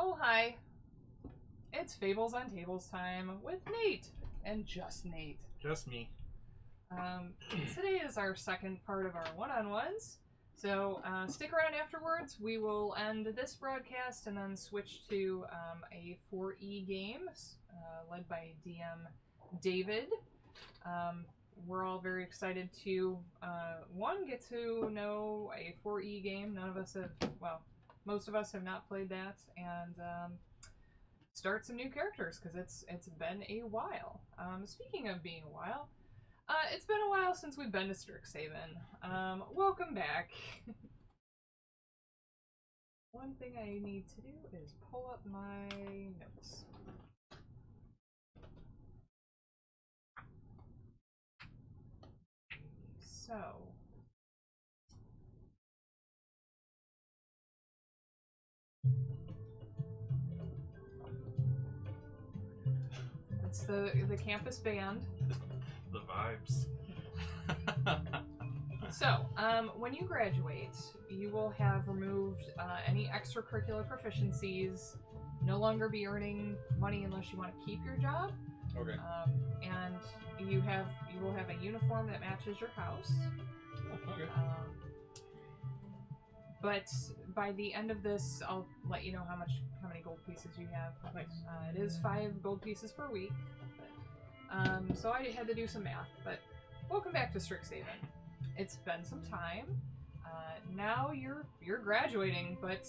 Oh, hi. It's Fables on Tables time with Nate. And just Nate. Just me. Today is our second part of our one-on-ones. So stick around afterwards. We will end this broadcast and then switch to a 4E game led by DM David. We're all very excited to, get to know a 4E game. None of us have, well, most of us have not played that, and start some new characters, because it's been a while. Speaking of being a while, it's been a while since we've been to Strixhaven. Welcome back. One thing I need to do is pull up my notes. So... it's the campus band. The vibes. So, when you graduate, you will have removed any extracurricular proficiencies, no longer be earning money unless you want to keep your job. Okay. And you will have a uniform that matches your house. Oh, okay. But by the end of this, I'll let you know how many gold pieces you have. Nice. It is 5 gold pieces per week. But, so I had to do some math. But welcome back to Strixhaven. It's been some time. Now you're graduating, but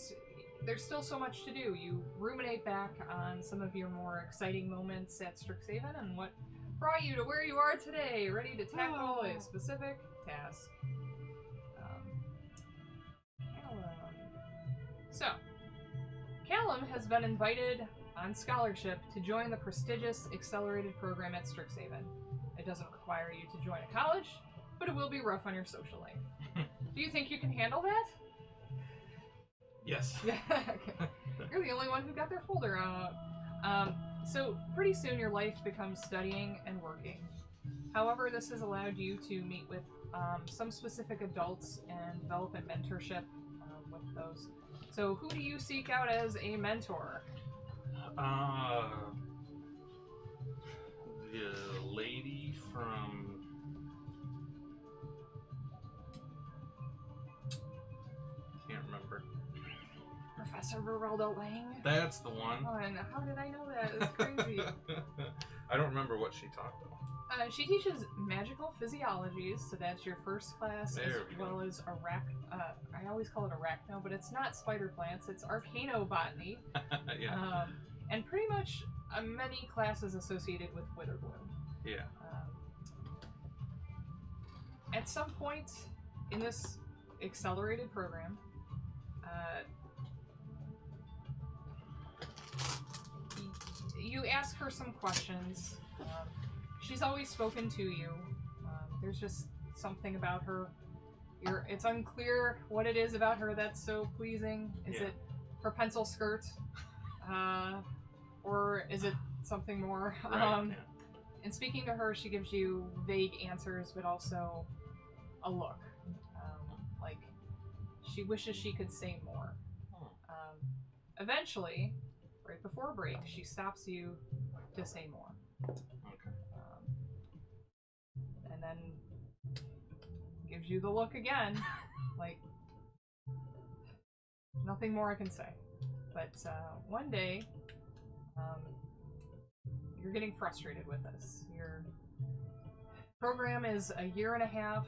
there's still so much to do. You ruminate back on some of your more exciting moments at Strixhaven and what brought you to where you are today, ready to tackle a specific task. So, Callum has been invited on scholarship to join the prestigious accelerated program at Strixhaven. It doesn't require you to join a college, but it will be rough on your social life. Do you think you can handle that? Yes. Yeah, okay. You're the only one who got their folder out. So pretty soon your life becomes studying and working. However, this has allowed you to meet with some specific adults and develop a mentorship with those. So who do you seek out as a mentor? The lady from... can't remember. Professor Verelda Lang? That's the one. Oh, and how did I know that? It's crazy. I don't remember what she taught though. She teaches magical physiologies, so that's your first class, as well as I always call it arachno, but it's not spider plants, it's arcanobotany. Yeah. And pretty much many classes associated with Witherbloom. Yeah. At some point in this accelerated program, you ask her some questions. She's always spoken to you. There's just something about her. It's unclear what it is about her that's so pleasing. Is it her pencil skirt? Or is it something more? Right, And speaking to her, she gives you vague answers, but also a look. Like, she wishes she could say more. Eventually, right before break, she stops you to say more. Okay. And then gives you the look again. Like, nothing more I can say. But one day, you're getting frustrated with this. Your program is a year and a half.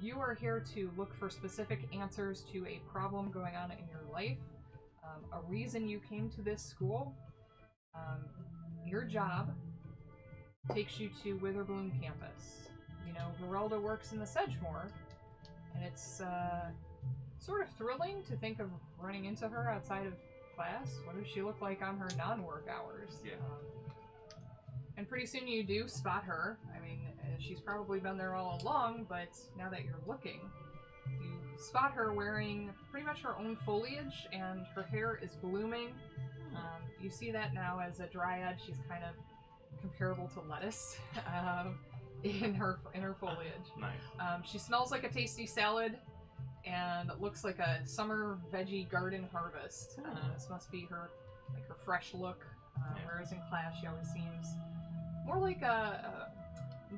You are here to look for specific answers to a problem going on in your life, a reason you came to this school. Your job takes you to Witherbloom campus. You know, Verelda works in the Sedgemoor, and it's sort of thrilling to think of running into her outside of class. What does she look like on her non-work hours? Yeah. And pretty soon you do spot her. I mean, she's probably been there all along, but now that you're looking, you spot her wearing pretty much her own foliage, and her hair is blooming. You see that now as a dryad. She's kind of comparable to lettuce in her foliage. Nice. She smells like a tasty salad, and looks like a summer veggie garden harvest. This must be her like her fresh look. Whereas in class, she always seems more like a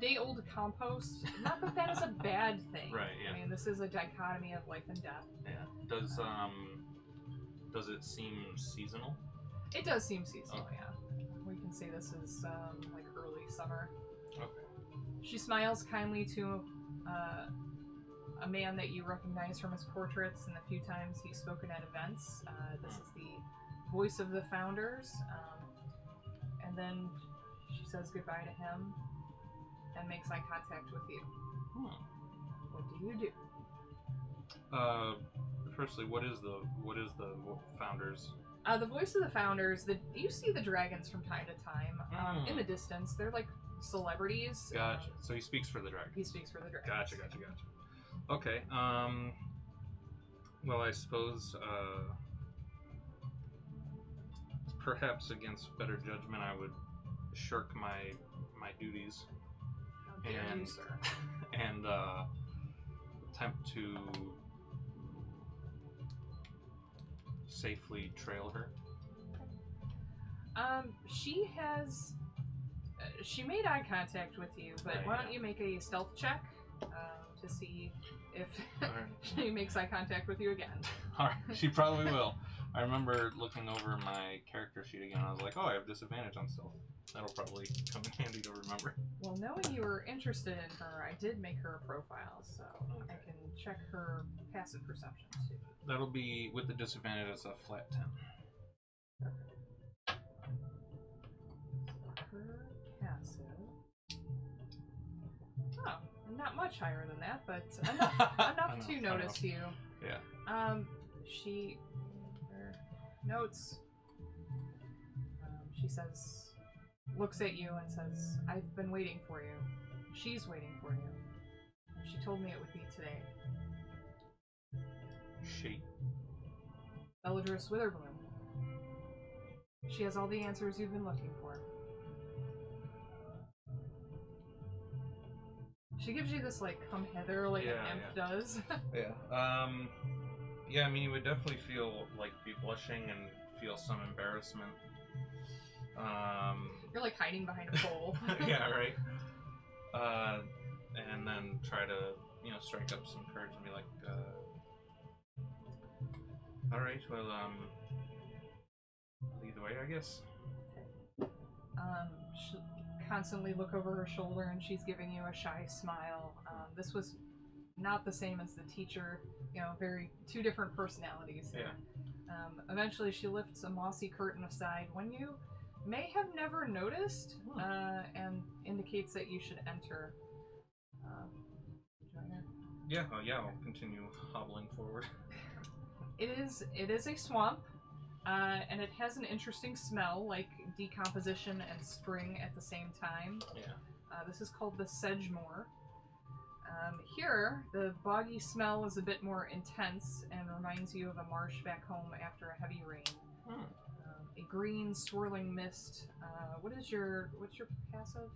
day-old compost. Not that that is a bad thing. Right. Yeah. I mean, this is a dichotomy of life and death. Yeah. Does it seem seasonal? It does seem seasonal. Okay. Yeah. We can say this is like early summer. Okay. She smiles kindly to a man that you recognize from his portraits and the few times he's spoken at events. This is the voice of the founders. And then she says goodbye to him and makes eye contact with you. What do you do? Firstly, what is the founders? The voice of the founders. You see the dragons from time to time in the distance. They're like celebrities. Gotcha. So he speaks for the dragon. He speaks for the dragons. Gotcha. Okay. Well, I suppose perhaps against better judgment, I would shirk my duties How dare you, sir? and attempt to safely trail her. She has. She made eye contact with you, but Right, why don't yeah. you make a stealth check to see if Alright. she makes eye contact with you again? Alright, she probably will. I remember looking over my character sheet again. I was like, oh, I have disadvantage on stealth. That'll probably come in handy to remember. Well, knowing you were interested in her, I did make her a profile, so I can check her passive perception too. That'll be, with the disadvantage, it's a flat 10. Her passive. Oh, not much higher than that, but enough to notice you. Yeah. She her notes. She says, looks at you and says, "I've been waiting for you. She's waiting for you. And she told me it would be today." She. Bellatrix Witherbloom. She has all the answers you've been looking for. She gives you this, like, come hither, like an imp does. Yeah. Yeah, I mean, you would definitely feel, like, be blushing and feel some embarrassment. You're, like, hiding behind a pole. Yeah, right. And then try to, strike up some courage and be like, alright, well, either way, I guess. She'll constantly look over her shoulder and she's giving you a shy smile. This was not the same as the teacher, two different personalities there. Yeah. Eventually she lifts a mossy curtain aside when you may have never noticed, and indicates that you should enter. Join her. Yeah, I'll continue hobbling forward. It is a swamp, and it has an interesting smell, like decomposition and spring at the same time. Yeah. This is called the Sedgemoor. Here, the boggy smell is a bit more intense and reminds you of a marsh back home after a heavy rain. A green swirling mist. What's your passive?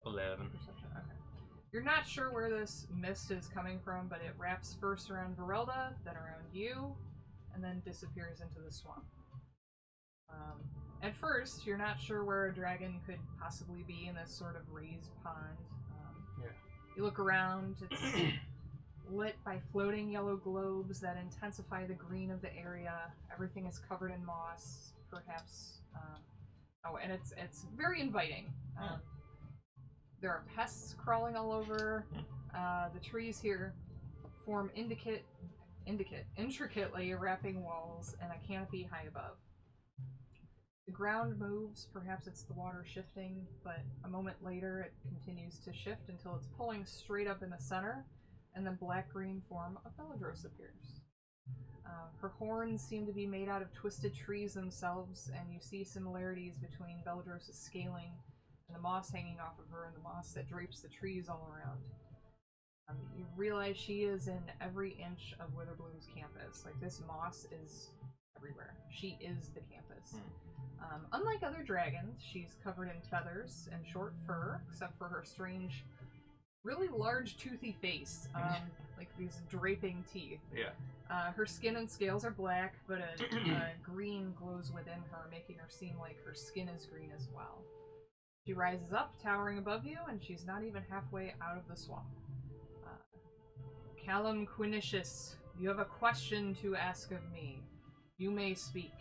11. Perception. Okay. You're not sure where this mist is coming from, but it wraps first around Verelda, then around you, and then disappears into the swamp. At first, you're not sure where a dragon could possibly be in this sort of raised pond. You look around, it's lit by floating yellow globes that intensify the green of the area. Everything is covered in moss, perhaps. And it's very inviting. There are pests crawling all over. The trees here form intricately wrapping walls and a canopy high above. The ground moves, perhaps it's the water shifting, but a moment later it continues to shift until it's pulling straight up in the center, and the black-green form of Bellatrix appears. Her horns seem to be made out of twisted trees themselves, and you see similarities between Bellatrix's scaling and the moss hanging off of her and the moss that drapes the trees all around. You realize she is in every inch of Witherbloom's campus. Like, this moss is everywhere. She is the campus. Unlike other dragons, she's covered in feathers and short fur, except for her strange really large, toothy face, like these draping teeth. Yeah. Her skin and scales are black, but a green glows within her, making her seem like her skin is green as well. She rises up, towering above you, and she's not even halfway out of the swamp. Callum Quinicius, you have a question to ask of me. You may speak.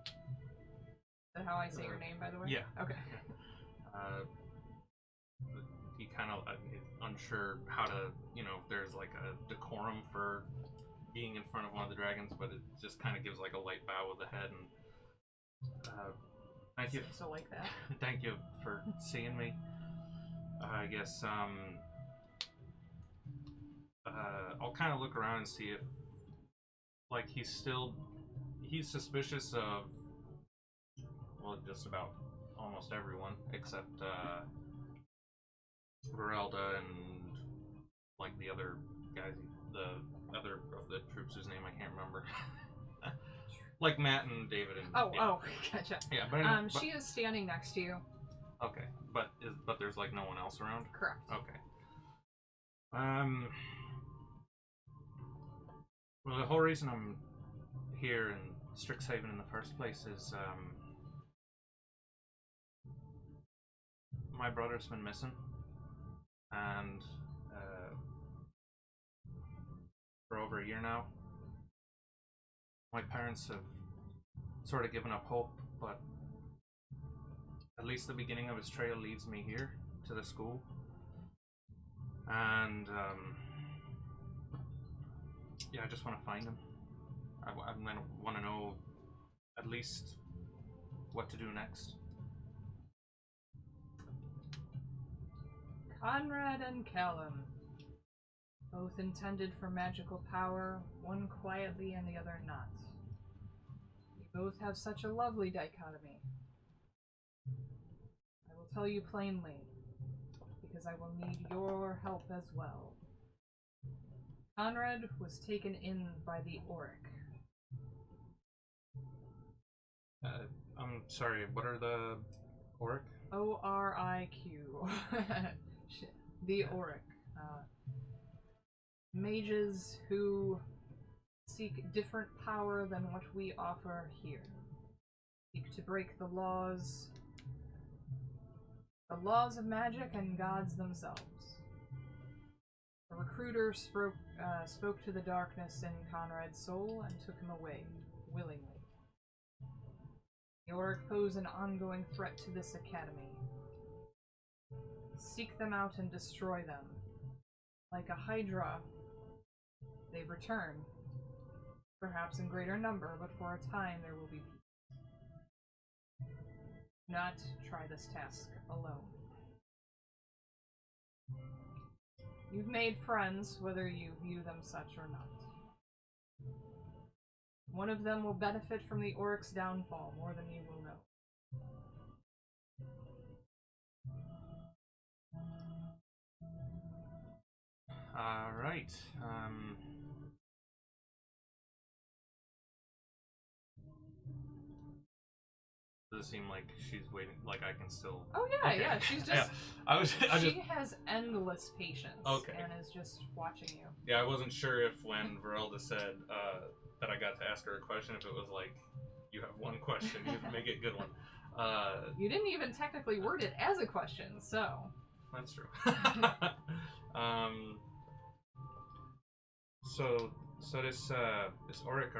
Is that how I say your name, by the way? Yeah. Okay. He kind of is unsure how to, if there's like a decorum for being in front of one of the dragons, but it just kind of gives like a light bow with the head and thank you. So like that. Thank you for seeing me. I guess I'll kind of look around and see if like he's suspicious of just about almost everyone except Verelda and like the other guys, the other of the troops whose name I can't remember. Like Matt and David and Gotcha. Yeah, but she is standing next to you. Okay, but there's like no one else around? Correct. Okay. Well, the whole reason I'm here in Strixhaven in the first place is my brother's been missing, and for over a year now. My parents have sort of given up hope, but at least the beginning of his trail leads me here to the school, and yeah, I just want to find him. I want to know at least what to do next. Conrad and Callum, both intended for magical power, one quietly and the other not. You both have such a lovely dichotomy. I will tell you plainly, because I will need your help as well. Conrad was taken in by the Auric. I'm sorry, what are the Auric? O-R-I-Q. The Auric. Mages who seek different power than what we offer here. Seek to break the laws of magic and gods themselves. A recruiter spoke to the darkness in Conrad's soul and took him away, willingly. The Auric pose an ongoing threat to this academy. Seek them out and destroy them. Like a hydra, they return. Perhaps in greater number, but for a time there will be peace. Do not try this task alone. You've made friends, whether you view them such or not. One of them will benefit from the Auric's downfall more than you will know. Alright, does it seem like she's waiting, like I can still... Oh yeah, okay. Yeah, she's just... Yeah. She has endless patience, okay, and is just watching you. Yeah, I wasn't sure if when Verelda said that I got to ask her a question, if it was like, you have one question, you make it a good one. You didn't even technically word it as a question, so... That's true. So this Auric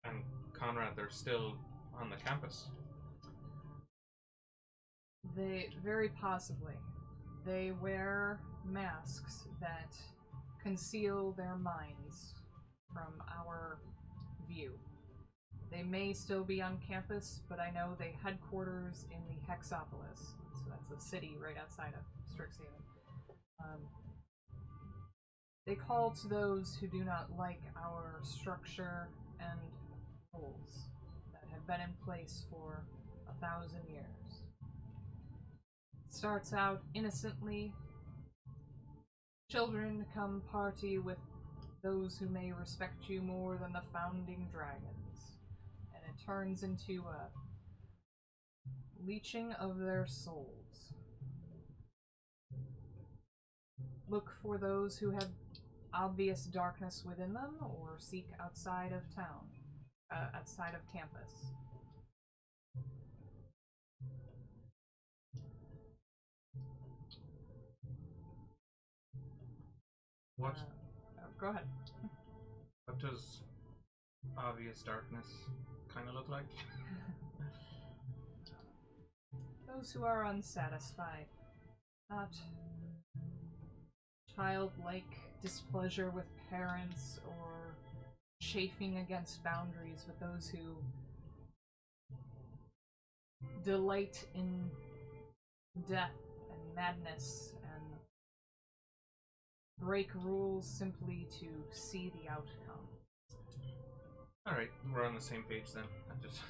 and Conrad, they're still on the campus. They very possibly. They wear masks that conceal their minds from our view. They may still be on campus, but I know they headquarters in the Hexopolis. So that's a city right outside of Strixhaven. They call to those who do not like our structure and rules that have been in place for 1,000 years. It starts out innocently. Children come party with those who may respect you more than the founding dragons. And it turns into a leeching of their souls. look for those who have obvious darkness within them, or seek outside of town, outside of campus. What? Go ahead. What does obvious darkness kind of look like? Those who are unsatisfied, not childlike displeasure with parents or chafing against boundaries, but those who delight in death and madness and break rules simply to see the outcome. Alright, we're on the same page then. I just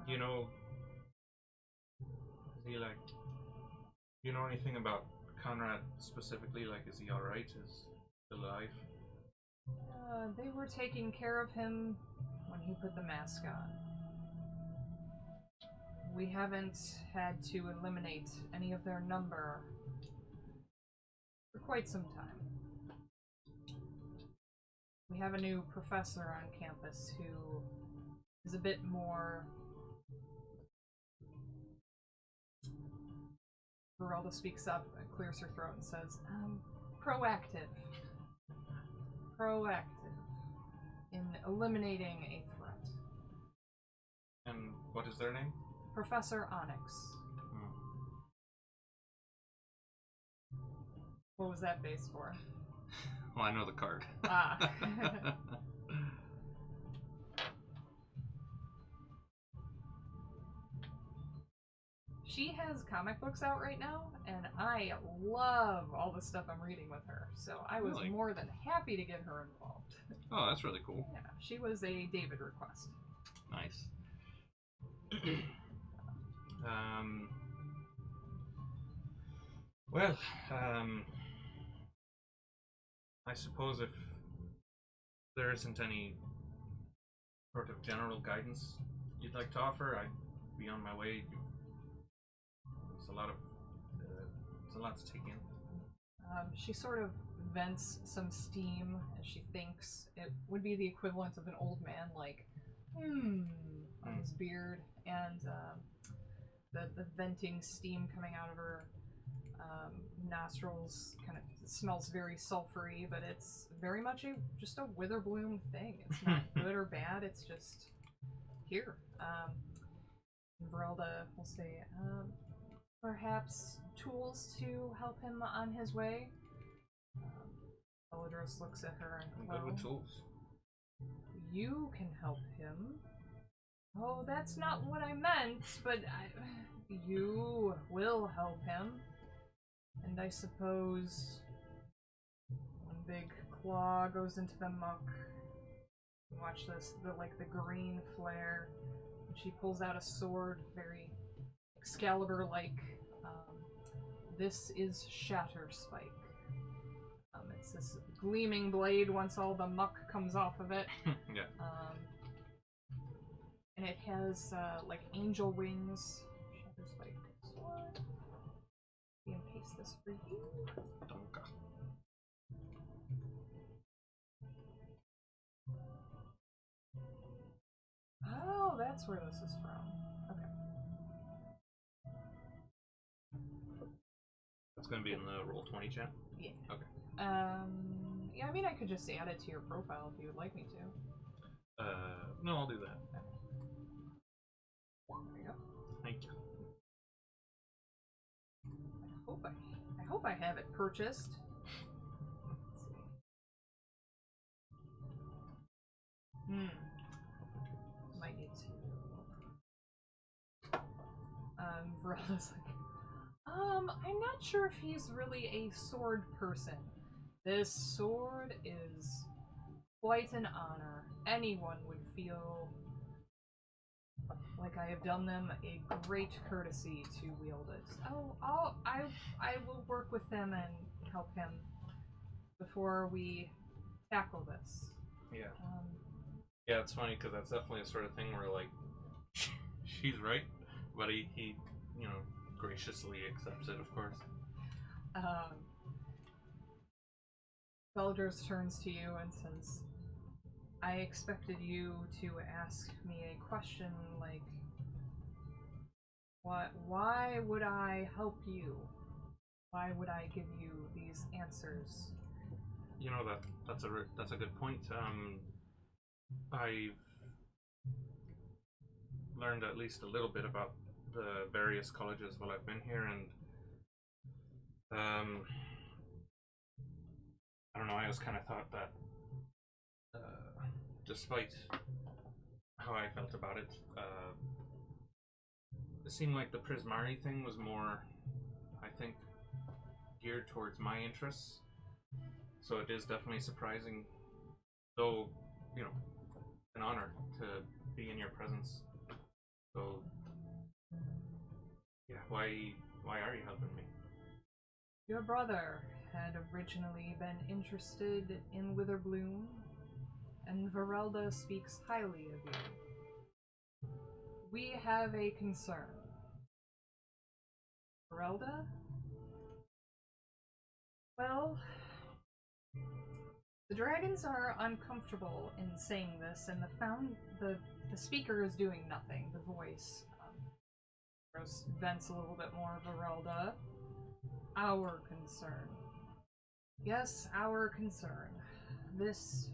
you know, is he like, you know anything about Conrad specifically? Like, is he alright? Is he alive? They were taking care of him when he put the mask on. We haven't had to eliminate any of their number for quite some time. We have a new professor on campus who is a bit more... Veralda speaks up, clears her throat and says, proactive. Proactive in eliminating a threat. And what is their name? Professor Onyx. What was that base for? Well, I know the card. Ah. She has comic books out right now, and I love all the stuff I'm reading with her, so I was Really? more than happy to get her involved. Oh, that's really cool. Yeah, she was a David request. Nice. Well, I suppose if there isn't any sort of general guidance you'd like to offer, I'd be on my way. It's a lot to take in. She sort of vents some steam as she thinks. It would be the equivalent of an old man, like, on his beard, and the venting steam coming out of her nostrils kind of smells very sulfury, but it's very much just a Witherbloom thing. It's not good or bad, it's just here. Veralda will say, perhaps tools to help him on his way? Eladros looks at her and, I'm well, good with tools. You can help him. Oh, that's not what I meant, but you will help him. And I suppose one big claw goes into the muck. Watch this, the green flare. And she pulls out a sword, very Excalibur-like. This is Shatterspike. It's this gleaming blade once all the muck comes off of it. Yeah. And it has like angel wings. Shatterspike sword. And paste this for you. Okay. Oh, that's where this is from. Okay. That's going to be in the Roll20 chat? Yeah. Okay. Yeah, I mean, I could just add it to your profile if you would like me to. No, I'll do that. Okay. There you go. Thank you. I hope I have it purchased. Let's see. Might need to. Veralda's like, I'm not sure if he's really a sword person. This sword is quite an honor. Anyone would feel like I have done them a great courtesy to wield it. Oh, I will work with him and help him before we tackle this. Yeah. Yeah, it's funny because that's definitely a sort of thing where, like, She's right, but he you know, graciously accepts it, of course. Beldros turns to you and says, I expected you to ask me a question like, why would I help you? Why would I give you these answers? You know, that's a good point. I've learned at least a little bit about the various colleges while I've been here, and I don't know. I always kind of thought that, despite how I felt about it, it seemed like the Prismari thing was more, I think, geared towards my interests. So it is definitely surprising, though, you know, an honor to be in your presence. So, yeah, why are you helping me? Your brother had originally been interested in Witherbloom, and Varelda speaks highly of you. We have a concern. Varelda? Well, the dragons are uncomfortable in saying this, and the speaker is doing nothing. The voice vents a little bit more. Varelda. Our concern. Yes, our concern. This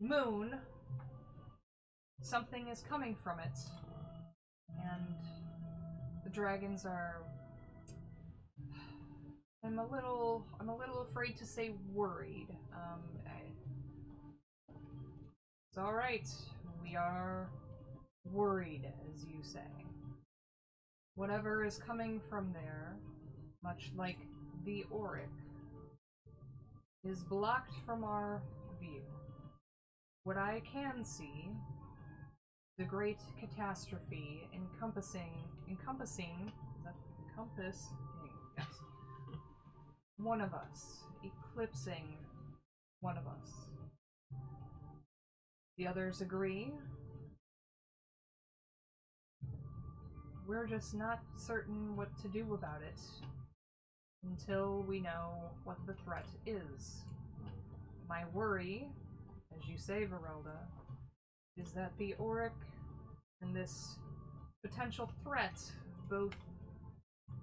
moon, something is coming from it, and the dragons are. I'm a little afraid to say worried. It's all right. We are worried, as you say. Whatever is coming from there, much like the Auric, is blocked from our view. What I can see, the great catastrophe encompassing, is that encompass? Yes. One of us, eclipsing one of us. The others agree. We're just not certain what to do about it until we know what the threat is. My worry, as you say, Varelda, is that the Auric and this potential threat, both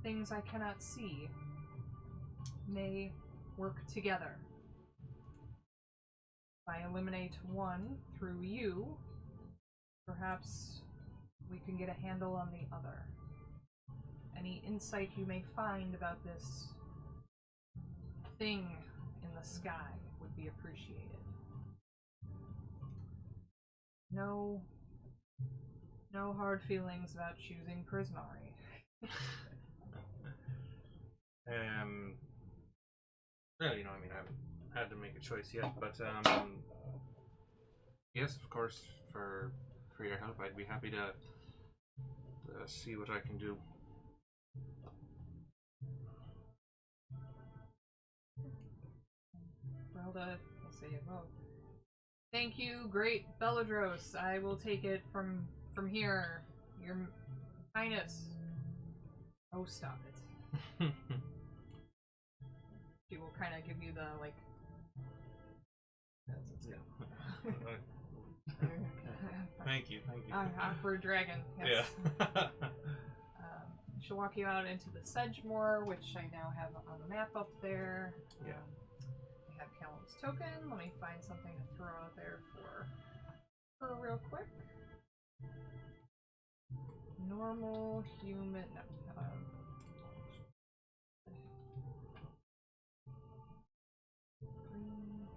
things I cannot see, may work together. If I eliminate one through you, perhaps we can get a handle on the other. Any insight you may find about this thing in the sky would be appreciated. No hard feelings about choosing Prismari. Well, you know, I mean, I haven't had to make a choice yet, but yes, of course, for your help, I'd be happy to see what I can do. Relda will say, "Oh, thank you, great Beladros. I will take it from here, Your Highness." Oh, stop it. She will kind of give you the like. Thank you. Awkward dragon. Yes. Yeah. She'll walk you out into the Sedgemoor, which I now have on the map up there. Yeah. I have Callum's token. Let me find something to throw out there for her real quick. Normal human. No. Green.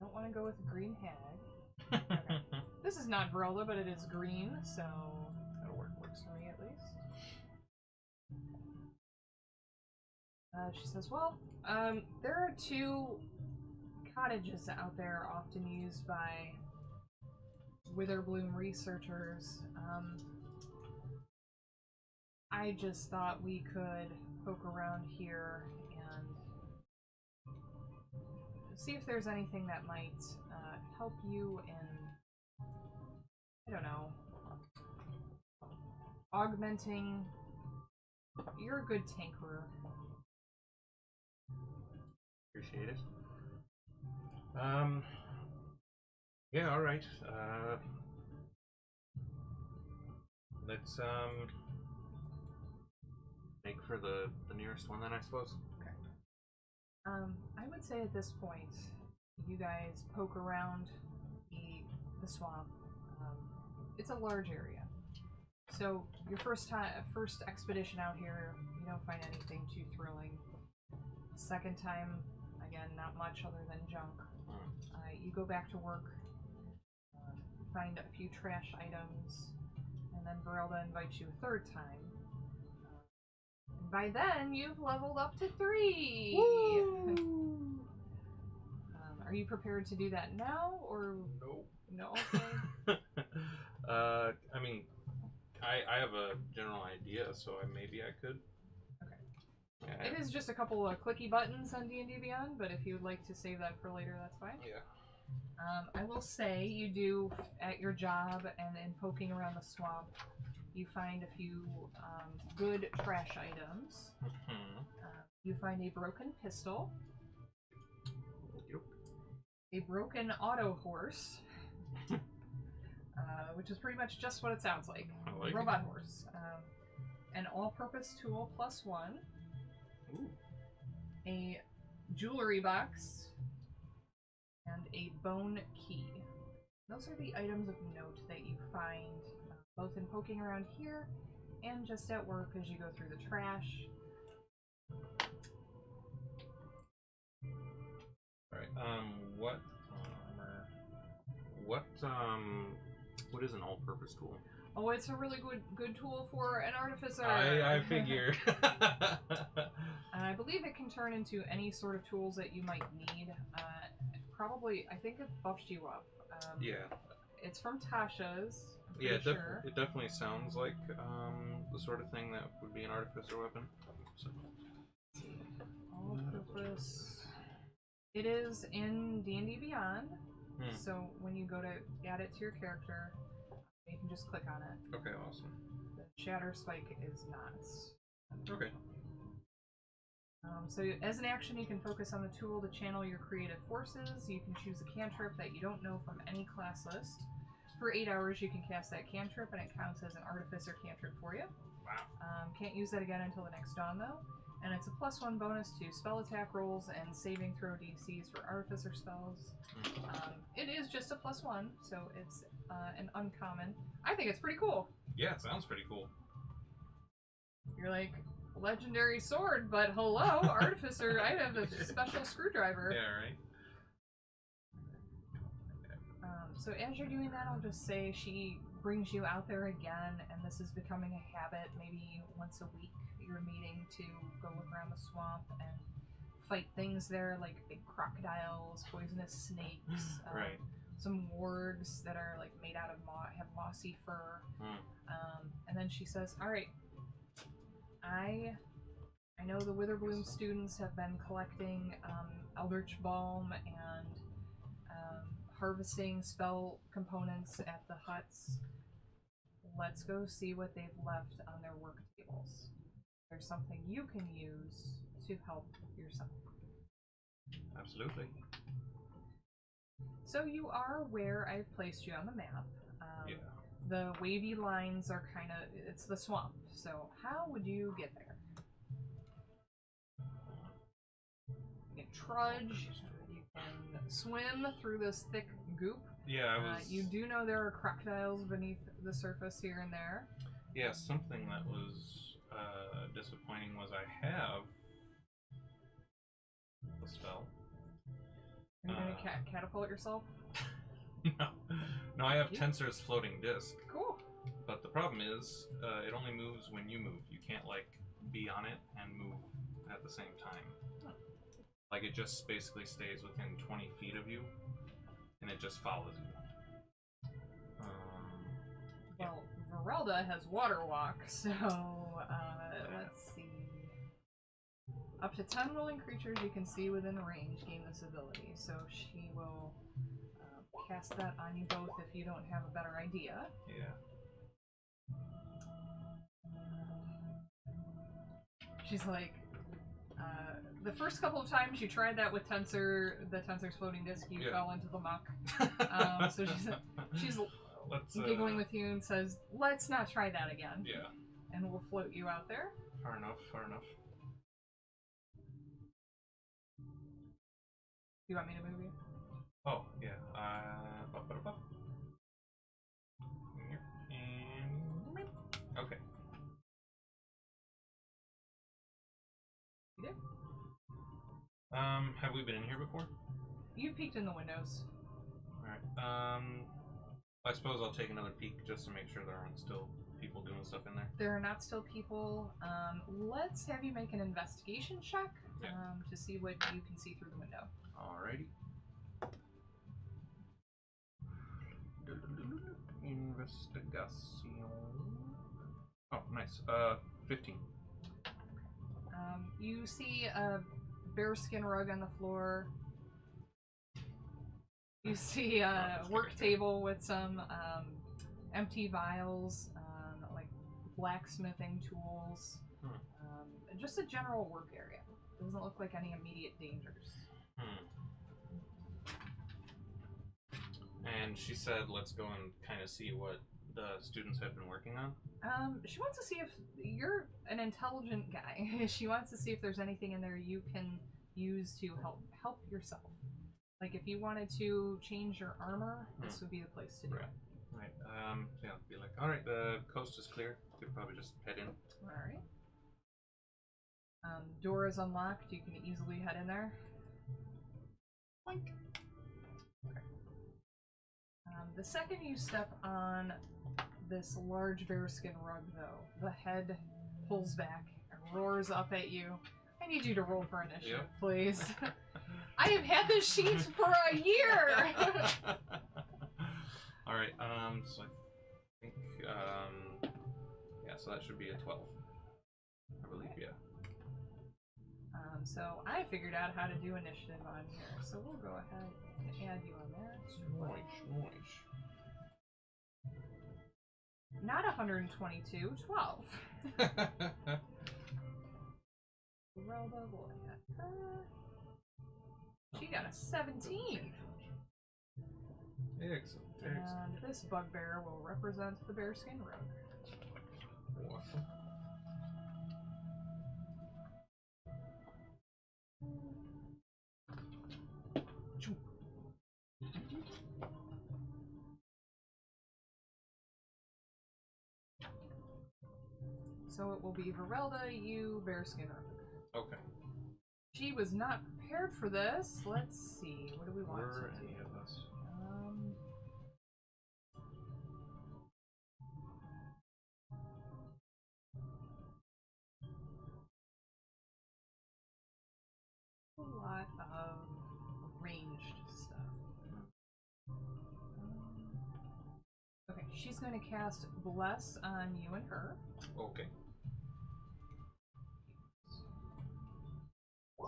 Don't want to go with green hag. Okay. This is not Varelda, but it is green, so that'll works for me at least. She says, well, there are two cottages out there often used by Witherbloom researchers. I just thought we could poke around here and see if there's anything that might help you in I don't know, augmenting. You're a good tinkerer. Appreciate it. Yeah, alright. Let's, make for the nearest one then, I suppose. Okay. I would say at this point, you guys poke around the swamp. It's a large area. So your first expedition out here, you don't find anything too thrilling. Second time, again, not much other than junk. You go back to work, find a few trash items, and then Verelda invites you a third time. And by then, you've leveled up to 3! Are you prepared to do that now, or... Nope. No? Okay. I mean, I have a general idea, so maybe I could. Okay. Yeah. It is just a couple of clicky buttons on D&D Beyond, but if you would like to save that for later, that's fine. Yeah. I will say you do, at your job and in poking around the swamp, you find a few good trash items. You find a broken pistol. Yep. A broken auto horse. Which is pretty much just what it sounds like. I like Robot it. horse. An all-purpose tool +1. Ooh. A jewelry box. And a bone key. Those are the items of note that you find both in poking around here and just at work as you go through the trash. Alright, what armor? What is an all-purpose tool? Oh, it's a really good tool for an artificer. I figured. I believe it can turn into any sort of tools that you might need. Probably, I think it buffs you up. Yeah. It's from Tasha's. Yeah, Sure. it definitely sounds like the sort of thing that would be an artificer weapon. So. All purpose. It is in D&D Beyond, so when you go to add it to your character, you can just click on it. Okay, awesome. The Shatter Spike is not. Okay. So as an action, you can focus on the tool to channel your creative forces. You can choose a cantrip that you don't know from any class list. For 8 hours, you can cast that cantrip, and it counts as an artificer cantrip for you. Wow. Can't use that again until the next dawn, though. And it's a +1 bonus to spell attack rolls and saving throw DCs for artificer spells. It is just a +1, so it's an uncommon. I think it's pretty cool. Yeah, it sounds pretty cool. You're like, legendary sword, but hello, artificer, I have a special screwdriver. Yeah, right. So as you're doing that, I'll just say she brings you out there again, and this is becoming a habit. Maybe once a week you're meeting to go look around the swamp and fight things there, like big crocodiles, poisonous snakes, Right. some wargs that are like made out of have mossy fur. And then she says, "All right, I know the Witherbloom students have been collecting Eldritch Balm and harvesting spell components at the huts. Let's go see what they've left on their work tables. There's something you can use to help yourself." Absolutely. So you are where I've placed you on the map. Yeah. The wavy lines are kind of, it's the swamp. So how would you get there? You can trudge, you can swim through this thick goop. Yeah, I was... you do know there are crocodiles beneath the surface here and there. Yeah, something that was disappointing was I have a spell. Are you going to catapult yourself? No, I have Tensor's floating disc. Cool. But the problem is, it only moves when you move. You can't, like, be on it and move at the same time. Like, it just basically stays within 20 feet of you, and it just follows you. Well, Verelda has Water Walk, so, let's see. Up to 10 willing creatures you can see within range gain this ability, so she will cast that on you both if you don't have a better idea. Yeah. She's like, the first couple of times you tried that with the Tensor's floating disc, you fell into the muck. So she's giggling with you and says, let's not try that again. Yeah. And we'll float you out there. Fair enough, fair enough. You want me to move you? Oh, yeah. Okay. You do? Have we been in here before? You've peeked in the windows. Alright. I suppose I'll take another peek just to make sure there aren't still people doing stuff in there. There are not still people. Let's have you make an investigation check to see what you can see through the window. Alrighty. Investigation. Oh, nice. 15. You see a bearskin rug on the floor. You see a work table with some empty vials, like blacksmithing tools. Just a general work area. Doesn't look like any immediate dangers. And she said, let's go and kind of see what the students have been working on. She wants to see if you're an intelligent guy. She wants to see if there's anything in there you can use to help yourself. Like if you wanted to change your armor, this would be the place to do it. Right. So yeah, I'll be like, all right, the coast is clear. We could probably just head in. All right. Door is unlocked. You can easily head in there. Blink. Okay. The second you step on this large bearskin rug, though, the head pulls back and roars up at you. I need you to roll for initiative, please. I have had this sheet for a year! Alright, so I think, yeah, so that should be a 12. I believe, yeah. So I figured out how to do initiative on here, so we'll go ahead and add you on there. Noise. Not 122, 12. Relda will add her. She got a 17. Excellent. And this bugbear will represent the bearskin rug. Awesome. So it will be Verelda, you, bearskin rug. Okay. She was not prepared for this. Let's see. What do we want to do? Any of us? A lot of ranged stuff. Okay, she's going to cast Bless on you and her. Okay.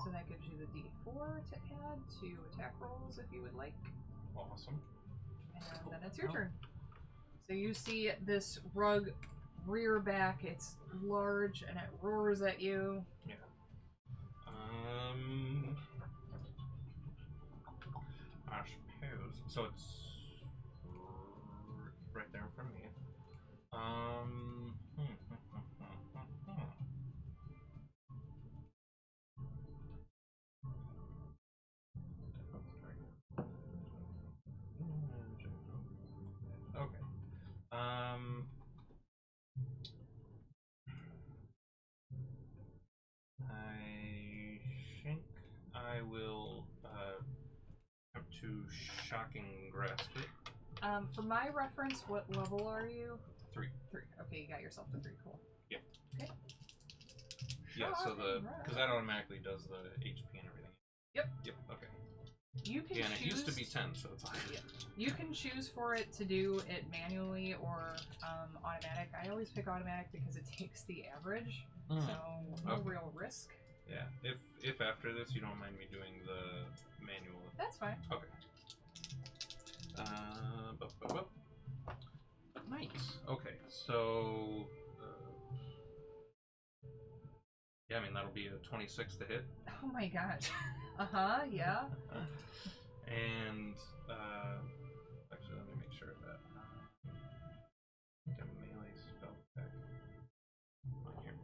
So that gives you the D4 to add to attack rolls if you would like. Awesome. And then it's your turn. So you see this rug rear back. It's large and it roars at you. Yeah. I suppose. So it's right there in front of me. Okay. I think I will have to shocking grasp it. For my reference, what level are you? 3. 3. Okay, you got yourself to 3. Cool. Yeah. Okay. Yeah, so because that automatically does the HP and everything. Yep. Okay. You can and choose, it used to be 10, so it's fine. Yeah. You can choose for it to do it manually or automatic. I always pick automatic because it takes the average, so no real risk. Yeah. If after this you don't mind me doing the manual. That's fine. Okay. Nice. Okay, so yeah, I mean that'll be a 26 to hit. Oh my gosh. Yeah. And actually, let me make sure that get a melee spell check on here.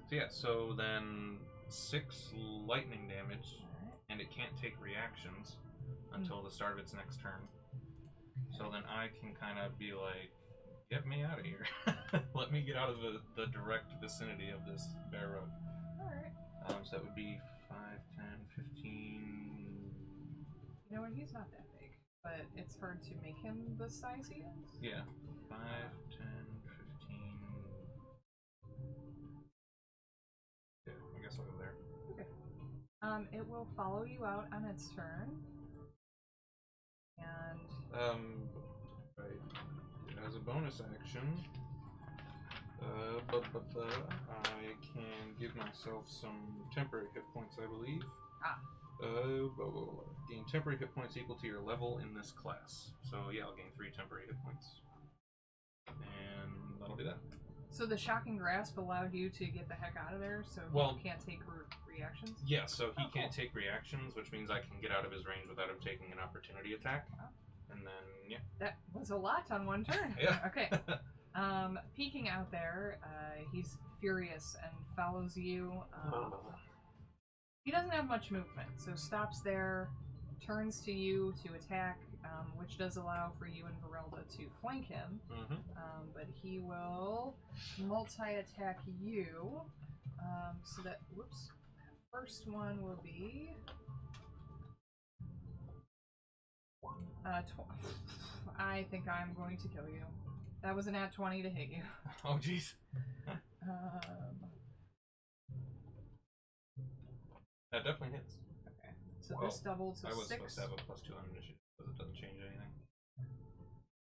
So yeah, so then 6 lightning damage, and it can't take reactions until the start of its next turn. So then I can kind of be like, get me out of here. Let me get out of the direct vicinity of this bear road. Alright. So that would be 5, 10, 15... You know what, he's not that big, but it's hard to make him the size he is. Yeah. 5, 10, 15... Yeah, I guess I'll go there. Okay. It will follow you out on its turn. And... Right. As a bonus action, I can give myself some temporary hit points, I believe. Gain temporary hit points equal to your level in this class. So yeah, I'll gain 3 temporary hit points. And that'll be that. So the shocking grasp allowed you to get the heck out of there, so he can't take reactions? Yeah, so he can't take reactions, which means I can get out of his range without him taking an opportunity attack. Wow. And then, yeah. That was a lot on one turn. Yeah. Okay. Peeking out there, he's furious and follows you. He doesn't have much movement, so stops there, turns to you to attack, which does allow for you and Verelda to flank him. But he will multi-attack you. So that, whoops. First one will be... I think I'm going to kill you. That was an at 20 to hit you. Oh, jeez. That definitely hits. Okay. So this doubled, so 6. I was supposed to have a +2 on initiative, but it doesn't change anything.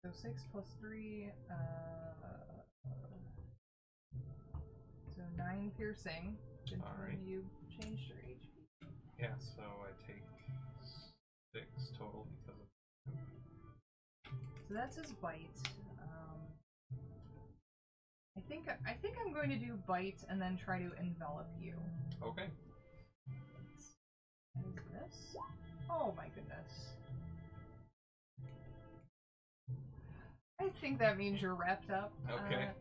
So 6 plus 3, so 9 piercing. Alright. You changed your HP. Yeah, so I take 6 total because of... So that's his bite. I think I'm going to do bite and then try to envelop you. Okay. What is this? Oh my goodness. I think that means you're wrapped up. Okay.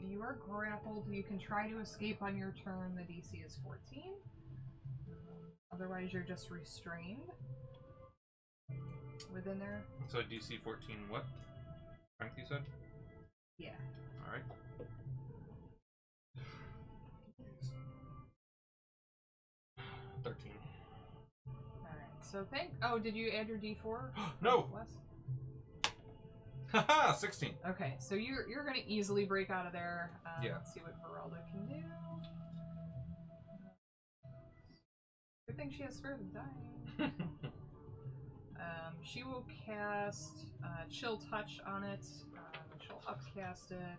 You are grappled. You can try to escape on your turn. The DC is 14. Otherwise, you're just restrained within there. So DC 14 what? Strength, you said? Yeah. Alright. 13. Alright, so oh, did you add your D4? No! Less? Haha, 16. Okay, so you're gonna easily break out of there. Yeah. Let's see what Verelda can do. Good thing she has Spirit of Dying. She will cast Chill Touch on it. She'll upcast it.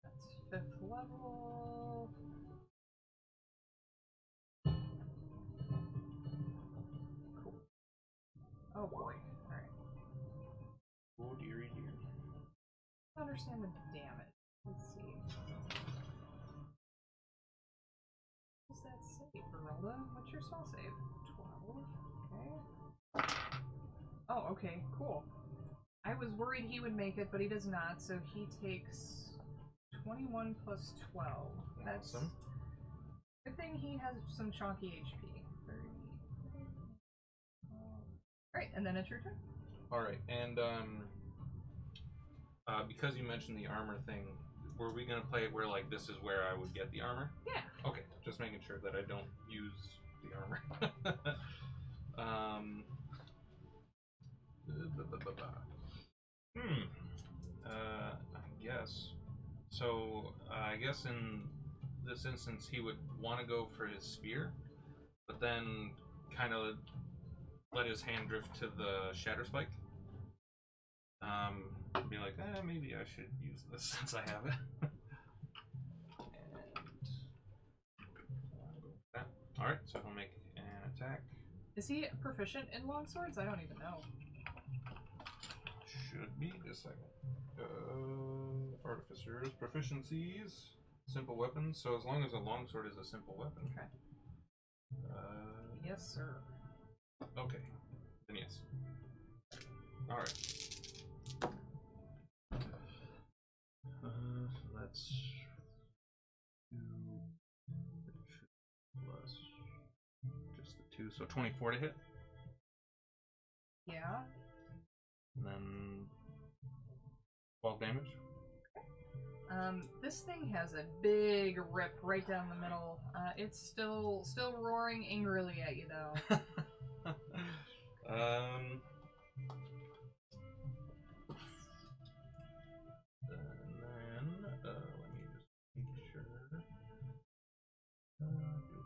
That's 5th level. Cool. Oh boy. Alright. Oh dearie dear. I don't understand the damage. Let's see. What does that say, Verelda? What's your spell save? 12. Okay. Oh, okay, cool. I was worried he would make it, but he does not, so he takes 21 plus 12. That's awesome. Good thing he has some chunky HP. 30. Alright, and then it's your turn. Alright, and because you mentioned the armor thing, were we gonna play it where like this is where I would get the armor? Yeah. Okay, just making sure that I don't use the armor. I guess. So, I guess in this instance he would want to go for his spear, but then kind of let his hand drift to the Shatter Spike. Be like, maybe I should use this since I have it. Alright, so he'll make an attack. Is he proficient in longswords? I don't even know. Should be. Just a second. Artificers, proficiencies, simple weapons. So as long as a longsword is a simple weapon. Okay. Yes, sir. Okay. Then yes. All right. So that's 2 plus just the 2, so 24 to hit. Yeah. And then 12 damage. This thing has a big rip right down the middle. It's still roaring angrily at you though. And then let me just make sure. Do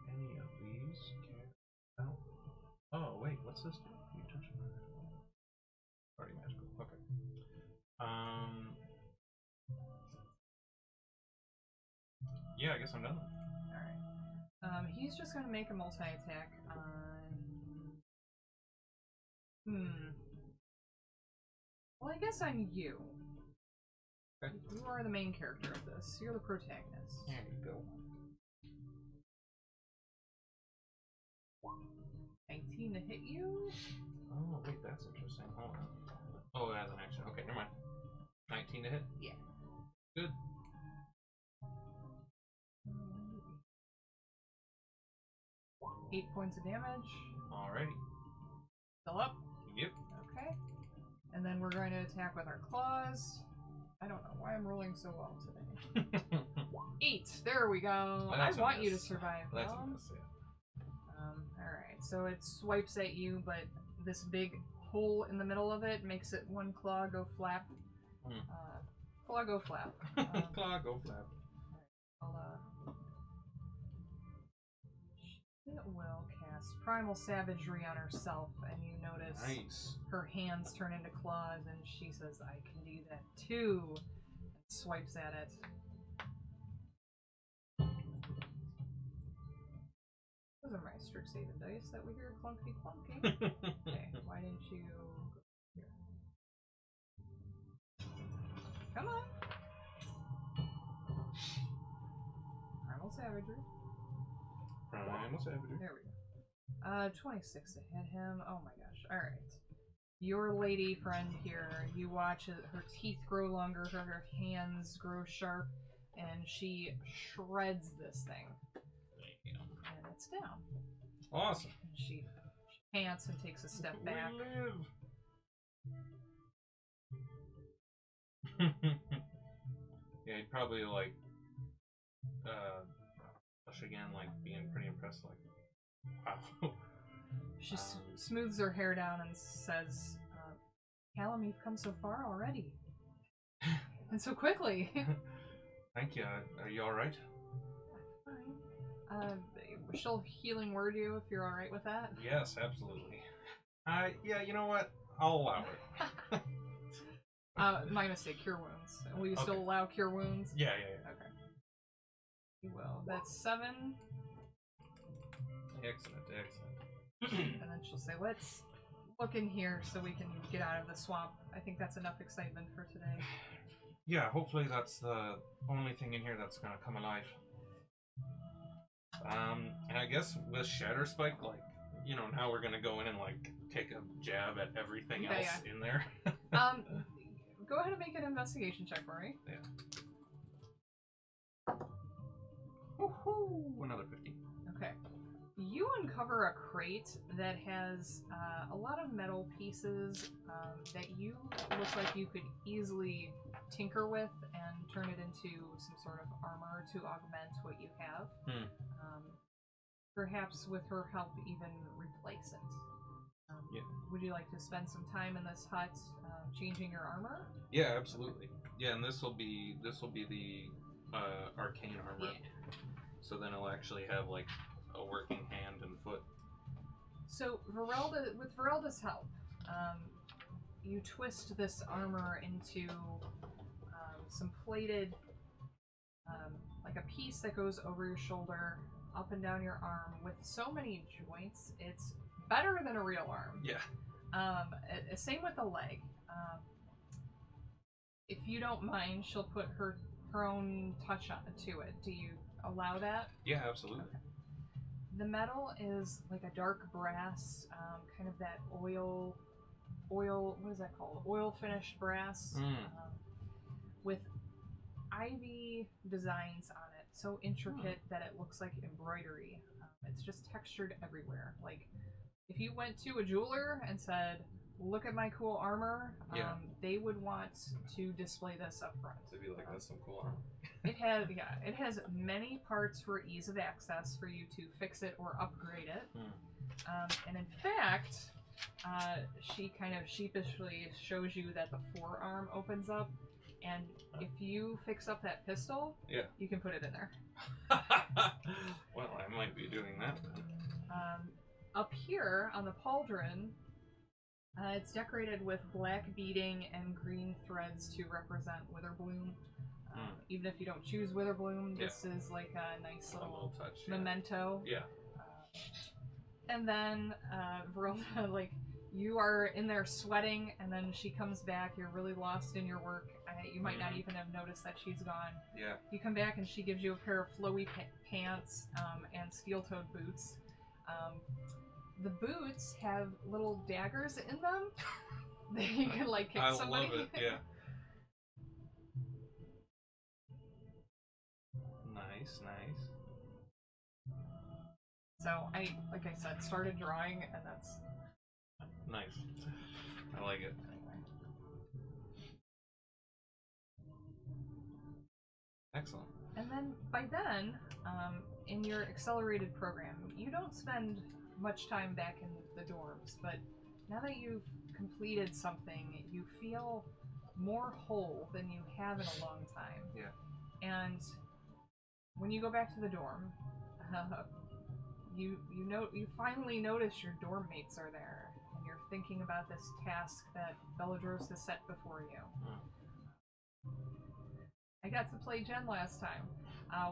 any of these count? Oh wait, what's this do? You touch it. Already magical. Okay. Yeah, I guess I'm done. Alright. He's just gonna make a multi-attack on... Well, I guess on you. Okay. You are the main character of this. You're the protagonist. There you go. 19 to hit you? Oh, wait, that's interesting. Hold on. Oh, as an action. Okay, never mind. 19 to hit? Yeah. Good. 8 points of damage. Alrighty. Still up? Yep. Okay. And then we're going to attack with our claws. I don't know why I'm rolling so well today. 8! There we go. I want you to survive. That's a miss, yeah. Alright, so it swipes at you, but this big hole in the middle of it makes it one claw go flap. Claw go flap. Claw go flap. She will cast Primal Savagery on herself, and you notice her hands turn into claws, and she says, I can do that too, and swipes at it. Those are my Strixhaven dice that we hear clunky clunking. Okay, why didn't you go here? Come on! Primal Savagery. Primal Savagery. There we go. 26 to hit him. Oh my gosh. Alright. Your lady friend here, you watch her teeth grow longer, her hands grow sharp, and she shreds this thing. And it's down. Awesome. And she pants and takes a step back. We live. Yeah, he'd probably like Push again, like being pretty impressed, like wow. She smooths her hair down and says, Callum, you've come so far already. And so quickly. Thank you. Are you alright? Fine. She'll healing word you if you're alright with that. Yes, absolutely. Yeah, you know what? I'll allow it. My mistake, cure wounds. Will you still allow cure wounds? Yeah. Okay. You will. That's 7. Excellent. And then she'll say, let's look in here so we can get out of the swamp. I think that's enough excitement for today. Yeah, hopefully that's the only thing in here that's gonna come alive. And I guess with Shatter Spike, like, you know, now we're gonna go in and like take a jab at everything else in there. Go ahead and make an investigation check for me. Yeah. Woohoo! Another 50. Okay. You uncover a crate that has a lot of metal pieces that you look like you could easily tinker with and turn it into some sort of armor to augment what you have. Perhaps with her help, even replace it. Yeah. Would you like to spend some time in this hut changing your armor? Yeah, absolutely. Yeah, and this will be the arcane armor. Yeah. So then it'll actually have like a working hand and foot. So with Verelda's help, you twist this armor into some plated, like a piece that goes over your shoulder, up and down your arm, with so many joints, it's better than a real arm. Yeah. Same with the leg. If you don't mind, she'll put her own touch to it. Do you allow that? Yeah, absolutely. Okay. The metal is like a dark brass, kind of that oil. What is that called? Oil finished brass, with ivy designs on it, so intricate that it looks like embroidery. It's just textured everywhere. Like if you went to a jeweler and said, "Look at my cool armor," they would want to display this up front. They'd be like, "That's some cool armor." It has many parts for ease of access for you to fix it or upgrade it. And in fact, she kind of sheepishly shows you that the forearm opens up, and if you fix up that pistol, you can put it in there. Well, I might be doing that then. Up here on the pauldron, it's decorated with black beading and green threads to represent Witherbloom. Even if you don't choose Witherbloom, this is like a nice little touch, memento. Yeah. And then Verilda, like, you are in there sweating, and then she comes back. You're really lost in your work. You might not even have noticed that she's gone. Yeah. You come back, and she gives you a pair of flowy pants and steel-toed boots. The boots have little daggers in them that you can, like, kick somebody. I love it, yeah. Nice. So like I said, started drawing, and that's... Nice. I like it. Excellent. And then, by then, in your accelerated program, you don't spend much time back in the dorms, but now that you've completed something, you feel more whole than you have in a long time. Yeah. And when you go back to the dorm, you finally notice your dorm mates are there, and you're thinking about this task that Belladros has set before you. I got to play Jen last time.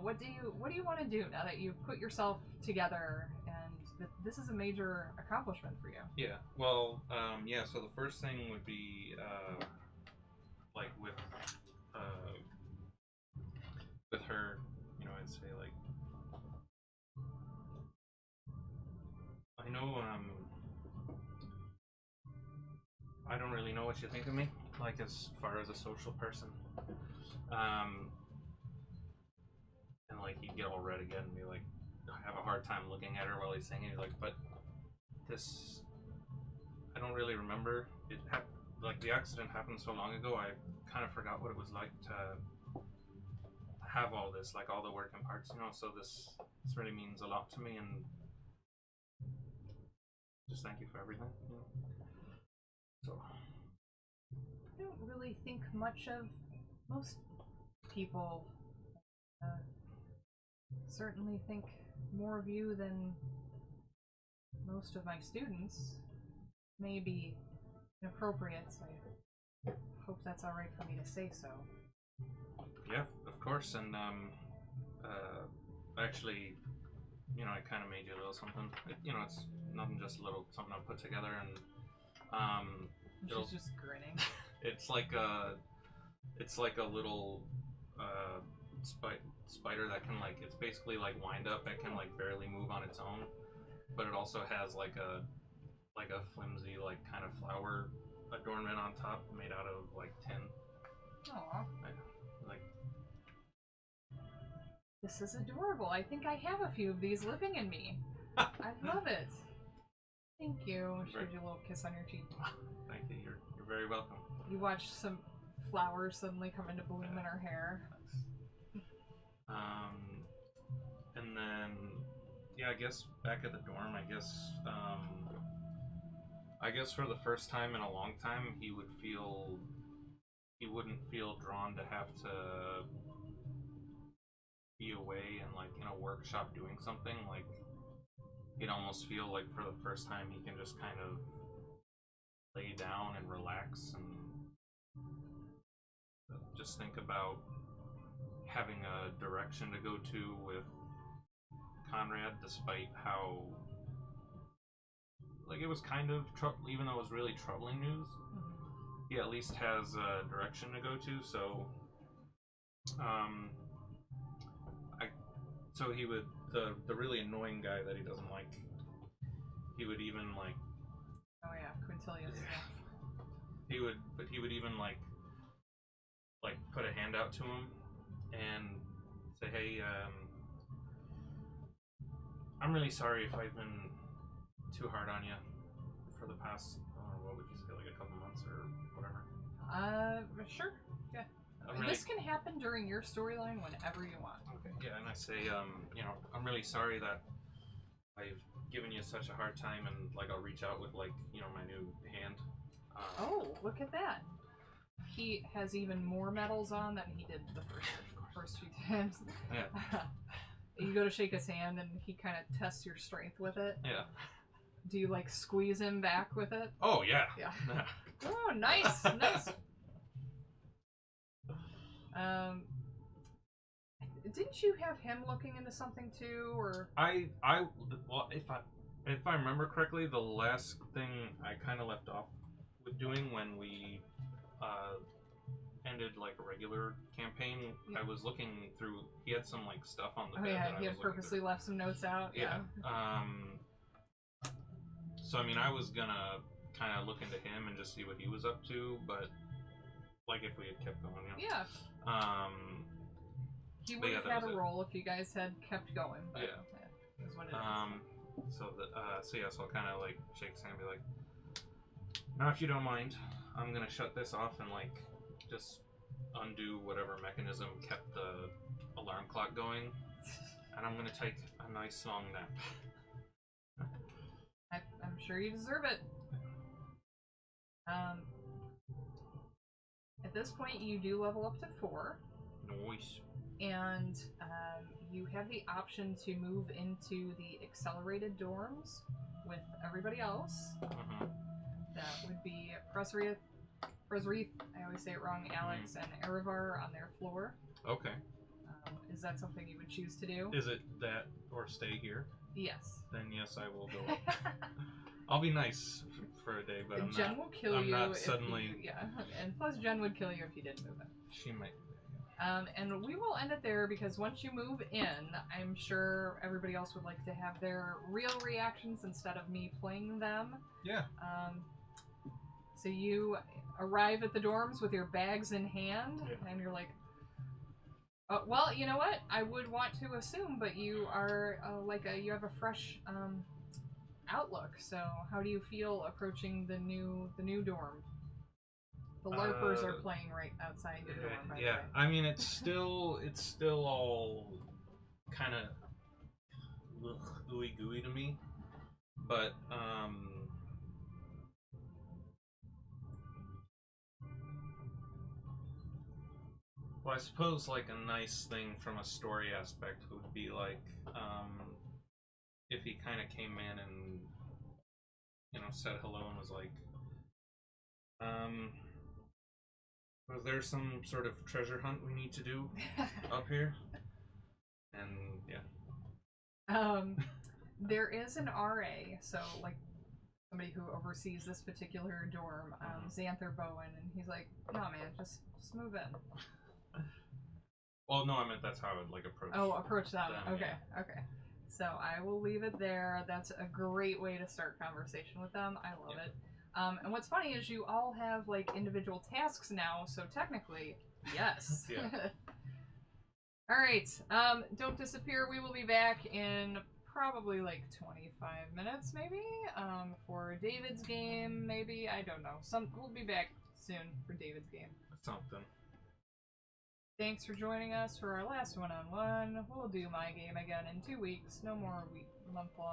What do you want to do now that you've put yourself together, and this is a major accomplishment for you? Yeah. Well, so the first thing would be like with her, I'd say, like, I know I don't really know what you think of me, like, as far as a social person. And like, he'd get all red again and be like, I have a hard time looking at her while he's singing. He's like, but this, I don't really remember. Like, the accident happened so long ago, I kind of forgot what it was like to have all this, like all the working parts, so this really means a lot to me, and just thank you for everything. So I don't really think much of most people. Certainly think more of you than most of my students. May be inappropriate, so I hope that's alright for me to say so. Yeah, of course, and actually, I kind of made you a little something. It's nothing, just a little something I put together, and she's just grinning. It's like a little spider that can, like, it's basically like wind up and can, like, barely move on its own, but it also has like a flimsy, like, kind of flower adornment on top made out of, like, tin. Aww. Like, this is adorable. I think I have a few of these living in me. I love it. Thank you. She gives you a little kiss on your cheek. Thank you. You're very welcome. You watch some flowers suddenly come into bloom in her hair. Nice. And then, I guess back at the dorm, I guess for the first time in a long time, he wouldn't feel drawn to have to be away and, like, in a workshop doing something. Like, he'd almost feel like for the first time he can just kind of lay down and relax and just think about having a direction to go to with Conrad, despite how, like, it was kind of even though it was really troubling news, he at least has a direction to go to. So, so he would the really annoying guy that he doesn't like. He would even like. Oh yeah, Quintilius. Yeah. He would even like put a hand out to him and say, "Hey, I'm really sorry if I've been too hard on you for the past, what would you say, like a couple months or whatever." Sure. Yeah. Really, this can happen during your storyline whenever you want. Okay. Yeah, and I say, you know, I'm really sorry that I've given you such a hard time, and like I'll reach out with like, you know, my new hand. Oh, look at that! He has even more medals on than he did the first few times. Yeah. You go to shake his hand, and he kind of tests your strength with it. Yeah. Do you like squeeze him back with it? Oh yeah. Yeah. Oh, nice, nice. Didn't you have him looking into something too, or? Well, if I remember correctly, the last thing I kind of left off with doing when we ended like a regular campaign, I was looking through. He had some like stuff on the bed. Yeah, that he had purposely left some notes out. Yeah. So I mean, I was gonna kind of look into him and just see what he was up to, but like if we had kept going, you know. Yeah. He would have had a role if you guys had kept going. But yeah. Is what it is. So yeah, so I'll kind of like shake his hand and be like, "Now, if you don't mind, I'm gonna shut this off and like just undo whatever mechanism kept the alarm clock going, and I'm gonna take a nice long nap." I'm sure you deserve it. At this point, you do level up to 4. Nice. And you have the option to move into the accelerated dorms with everybody else. That would be Presrith, I always say it wrong, Alex, and Erevar on their floor. Okay. Is that something you would choose to do? Is it that or stay here? Yes. Then yes, I will go up. I'll be nice for a day, but Jen will kill I'm you not if suddenly... you, yeah, and plus Jen would kill you if you didn't move in. She might. And we will end it there because once you move in, I'm sure everybody else would like to have their real reactions instead of me playing them. Yeah. So you arrive at the dorms with your bags in hand, and you're like, well, you know what? I would want to assume, but you are you have a fresh outlook. So how do you feel approaching the new dorm? The LARPers are playing right outside your door. By the way. I mean, it's still all kind of ooey gooey to me, but well, I suppose like a nice thing from a story aspect would be like if he kind of came in and, you know, said hello and was like, was there some sort of treasure hunt we need to do up here? And yeah. There is an RA, so like somebody who oversees this particular dorm, Xanther Bowen, and he's like, "No, man, just move in." Well, no, I meant that's how I would like approach. Oh, approach them. Okay, yeah. Okay. So I will leave it there. That's a great way to start conversation with them. I love it. And what's funny is you all have like individual tasks now, so technically, yes. All right. Don't disappear. We will be back in probably like 25 minutes, maybe, for David's game. Maybe, I don't know. We'll be back soon for David's game. Something. Thanks for joining us for our last one-on-one. We'll do my game again in 2 weeks. No more month-long.